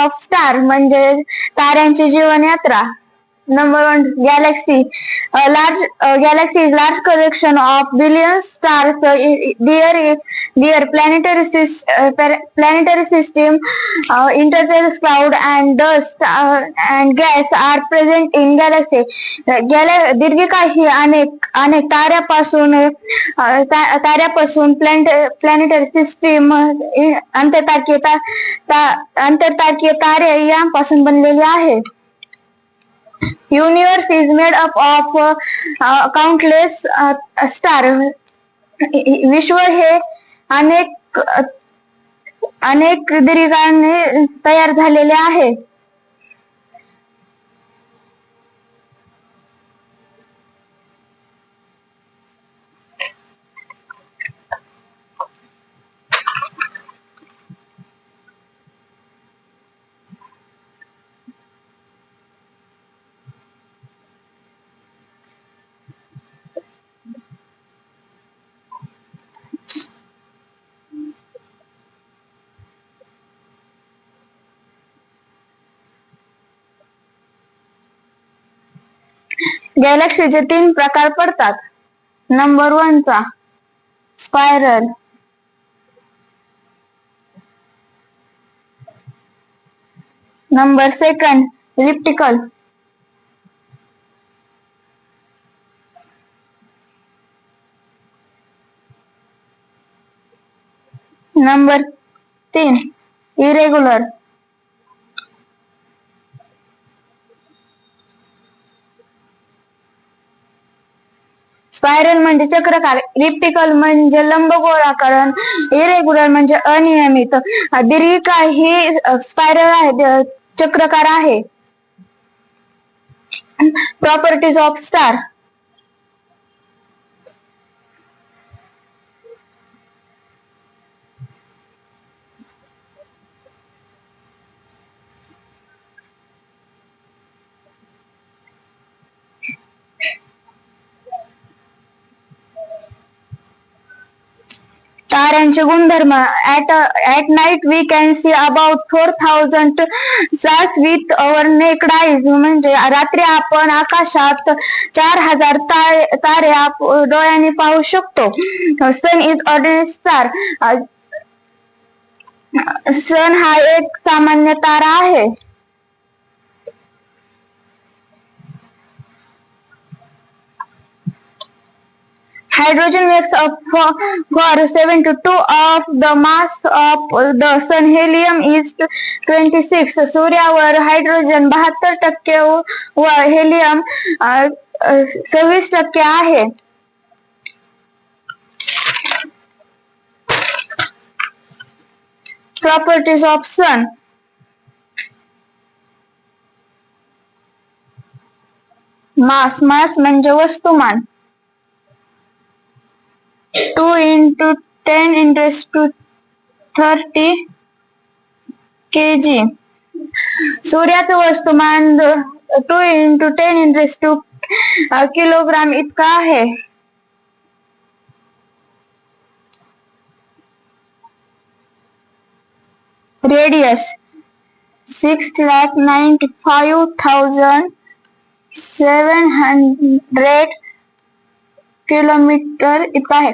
Of star म्हणजे ताऱ्यांची जीवनयात्रा. Number 1, galaxy. A large galaxy is large collection of billions stars. Their planetary system, interstellar cloud and dust and gas are present in galaxy. दीर्घिका ही अनेक ताऱ्यापासून planetary system, अंतरतारकीय तारे यांपासून बनलेली आहे. Universe is made up of countless stars. विश्व हे अनेक दीर्घिकांनी तयार झालेले आहे. गॅलेक्सीचे 3 प्रकार पडतात. नंबर 1 चा spiral. Number 2 elliptical. Number 3 irregular. Spiral म्हणजे चक्राकार, इलिप्टिकल म्हणजे लंबगोलाकार, इरेग्युलर म्हणजे अनियमित. दीर्घिका ही स्पायरल आहे, चक्राकार आहे. Properties of star. ताऱ्यांचे गुणधर्म. At night we can see about 4,000 stars with our naked eyes. म्हणजे रात्री आपण आकाशात 4,000 तारे डोळ्यांनी पाहू शकतो. सन इज ऑर्डिनरी स्टार. सन हा एक सामान्य तारा आहे. Hydrogen makes up for 72 of the mass of the sun. Helium is 26. सूर्यावर hydrogen 72% व हेलियम 26% आहे. Properties of sun. मास म्हणजे वस्तुमान. 2 × 10⁻30 kg. सूर्याचं वस्तुमान 2 × 10⁻² किलोग्राम इतका आहे. रेडियस 6,95,700 किलोमीटर इतका आहे.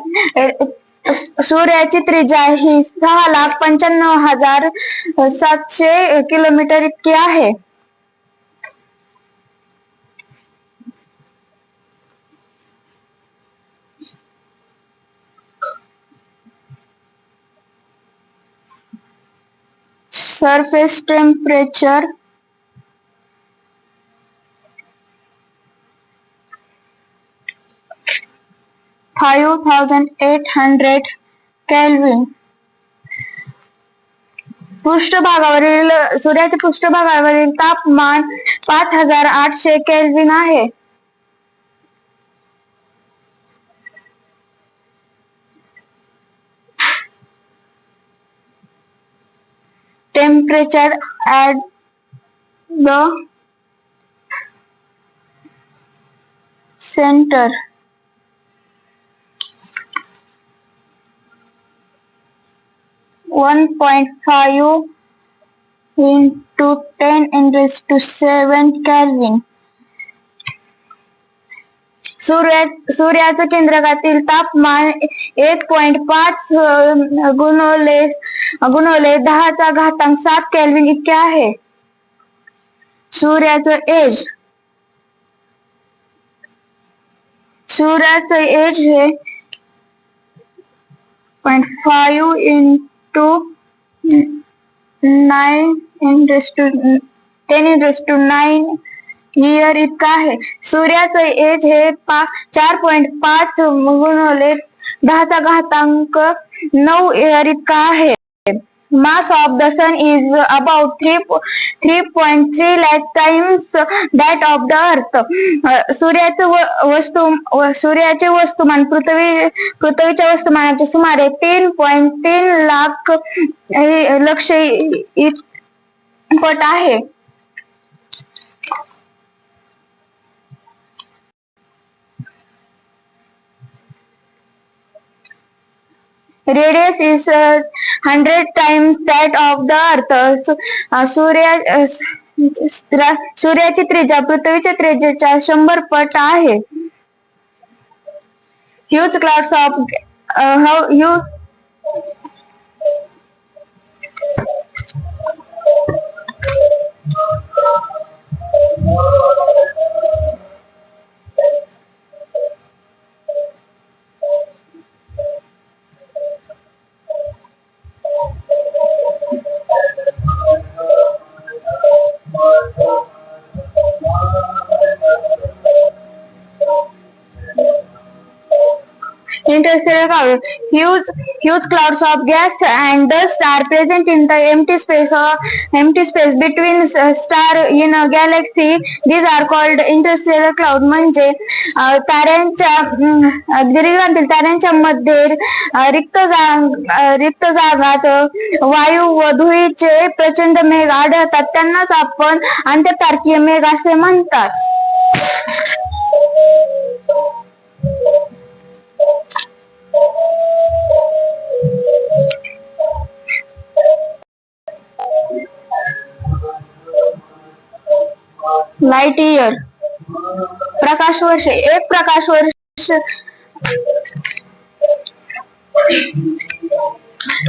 सूर्याची त्रिज्या ही 6,95,700 किलोमीटर इतकी आहे. Surface temperature 5,800 kelvin. सूर्याच्या पृष्ठभागावरील तापमान 5,800 केल्विन आहे. Temperature at the center. into 10⁻⁷ kelvin. सूर्याचं केंद्रकातील तापमान 1.5 गुणिले 10⁻⁷ केल्विन इतके आहे. सूर्याचं एज हे 0.5 into 10⁹ इयर इतका आहे. सूर्याचं एज हे 4.5 गुणिले 10⁹ इयर इतका आहे. Mass of the sun is about 3.3 lakh times that of the earth. सूर्याचे वस्तुमान पृथ्वीच्या वस्तुमानाचे सुमारे 3.3 लाख लक्ष पट आहे. Radius is 100 times that of the earth. सूर्याची त्रिज्या पृथ्वीच्या त्रिज्येच्या 100 पट आहे. Huge clouds of interstellar clouds. Huge clouds of gas and dust are present in the empty space between star in a galaxy. These are called interstellar clouds. म्हणजे दीर्घांतील ताऱ्यांच्या मध्ये रिक्त जागात वायू व धुळीचे प्रचंड मेघ आढळतात. त्यांनाच आपण आंतरतारकीय मेघ असे म्हणतात. लाइट इयर प्रकाशवर्ष. एक प्रकाशवर्ष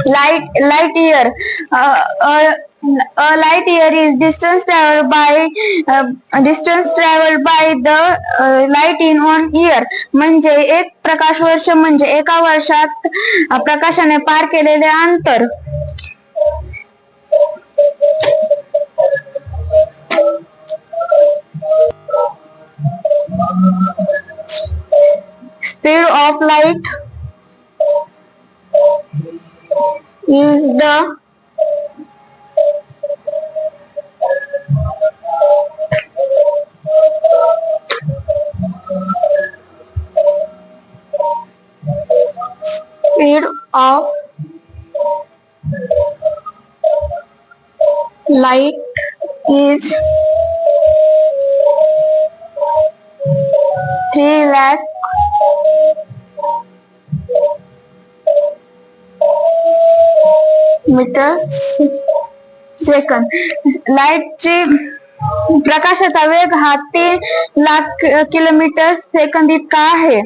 light year. A light year is distance traveled by the light in 1 year. म्हणजे एक प्रकाशवर्ष म्हणजे एका वर्षात प्रकाशाने पार केलेले अंतर. Speed of light is the speed of light is 3 lakh metre second. लाईटची प्रकाशाचा वेग हा 3 लाख किलोमीटर सेकंद इतका आहे.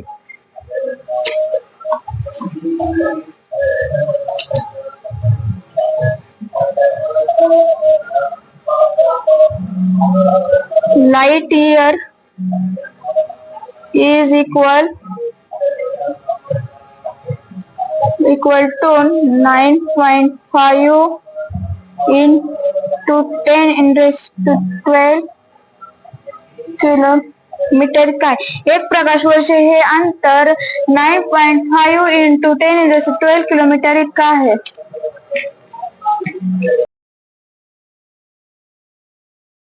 Light year is equal to 9.5 into 10⁻12 kilometre काय. एक प्रकाश वर्ष हे अंतर 9.5 into 10⁻12 किलोमीटर इतका आहे.